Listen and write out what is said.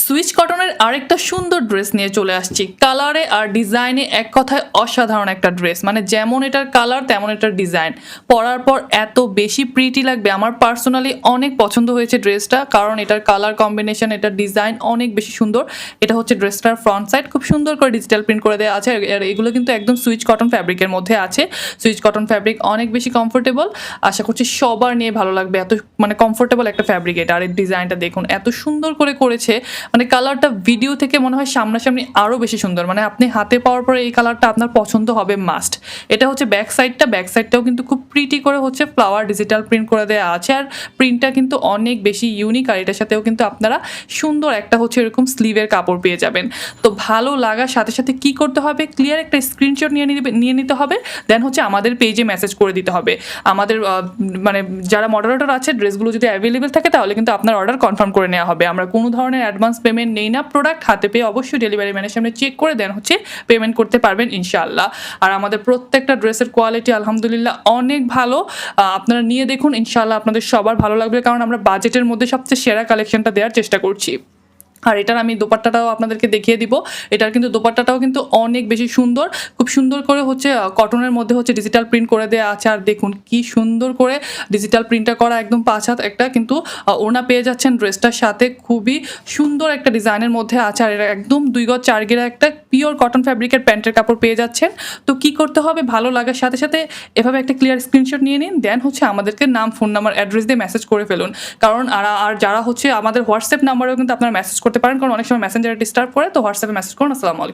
Switch কটনের আরেকটা সুন্দর ড্রেস নিয়ে চলে আসছি। কালারে আর ডিজাইনে এক কথায় অসাধারণ একটা ড্রেস, মানে যেমন এটার কালার তেমন এটার ডিজাইন। পরার পর এত বেশি প্রিটি লাগবে, আমার পার্সোনালি অনেক পছন্দ হয়েছে ড্রেসটা, কারণ এটার কালার কম্বিনেশন, এটার ডিজাইন অনেক বেশি সুন্দর। এটা হচ্ছে ড্রেসটার ফ্রন্ট সাইড, খুব সুন্দর করে ডিজিটাল প্রিন্ট করে দেওয়া আছে। আর এগুলো কিন্তু একদম সুইচ কটন ফ্যাব্রিকের মধ্যে আছে। সুইচ কটন ফ্যাব্রিক অনেক বেশি কমফোর্টেবল, আশা করছি সবার নিয়ে ভালো লাগবে। এত মানে কমফোর্টেবল একটা ফ্যাব্রিক এটা। আর এর ডিজাইনটা দেখুন, এত সুন্দর করে করেছে, মানে কালারটা ভিডিও থেকে মনে হয় সামনাসামনি আরও বেশি সুন্দর। মানে আপনি হাতে পাওয়ার পরে এই কালারটা আপনার পছন্দ হবে মাস্ট। এটা হচ্ছে ব্যাক সাইডটাও কিন্তু খুব প্রিটি করে হচ্ছে ফ্লাওয়ার ডিজিটাল প্রিন্ট করে দেওয়া আছে। আর প্রিন্টটা কিন্তু অনেক বেশি ইউনিক। আর এটার সাথেও কিন্তু আপনারা সুন্দর একটা হচ্ছে এরকম স্লিভের কাপড় পেয়ে যাবেন। তো ভালো লাগার সাথে সাথে কি করতে হবে, ক্লিয়ার একটা স্ক্রিনশট নিয়ে নিতে হবে, দেন হচ্ছে আমাদের পেজে মেসেজ করে দিতে হবে। আমাদের মানে যারা মডারেটর আছে, ড্রেসগুলো যদি অ্যাভেলেবেল থাকে তাহলে কিন্তু আপনার অর্ডার কনফার্ম করে নেওয়া হবে। আমরা কোনো ধরনের অ্যাডভান্স পেমেন্ট নেই না। প্রোডাক্ট হাতে পেয়ে অবশ্যই ডেলিভারি ম্যানের সামনে চেক করে দেন হচ্ছে পেমেন্ট করতে পারবেন ইনশাআল্লাহ। আর আমাদের প্রত্যেকটা ড্রেসের কোয়ালিটি আলহামদুলিল্লাহ অনেক ভালো। আপনারা নিয়ে দেখুন, ইনশাআল্লাহ আপনাদের সবার ভালো লাগবে, কারণ আমরা বাজেটের মধ্যে সবচেয়ে সেরা কালেকশনটা দেওয়ার চেষ্টা করছি। আর এটার আমি দোপাট্টাটাও আপনাদেরকে দেখিয়ে দিব। এটার কিন্তু দোপাট্টাটাও কিন্তু অনেক বেশি সুন্দর, খুব সুন্দর করে হচ্ছে কটনের মধ্যে হচ্ছে ডিজিটাল প্রিন্ট করে দেওয়া আছে। আর দেখুন কি সুন্দর করে ডিজিটাল প্রিন্টটা করা, একদম 5 হাত একটা কিন্তু ওড়না পেয়ে যাচ্ছেন ড্রেসটার সাথে। খুবই সুন্দর একটা ডিজাইনের মধ্যে আছে। আর এটা একদম 2 গজ 4 গিরা একটা পিওর কটন ফ্যাব্রিকের প্যান্টের কাপড় পেয়ে যাচ্ছেন। তো কি করতে হবে, ভালো লাগার সাথে সাথে এভাবে একটা ক্লিয়ার স্ক্রিনশট নিয়ে নিন, দেন হচ্ছে আমাদেরকে নাম, ফোন নাম্বার, অ্যাড্রেস দিয়ে মেসেজ করে ফেলুন। কারণ আর যারা হচ্ছে আমাদের হোয়াটসঅ্যাপ নাম্বারেও কিন্তু আপনারা মেসেজ করতে পারেন, কারণ অনেক সময় মেসেঞ্জারে ডিস্টার্ব করে। তো হোয়াটসঅ্যাপে মেসেজ করুন। আসসালামু আলাইকুম।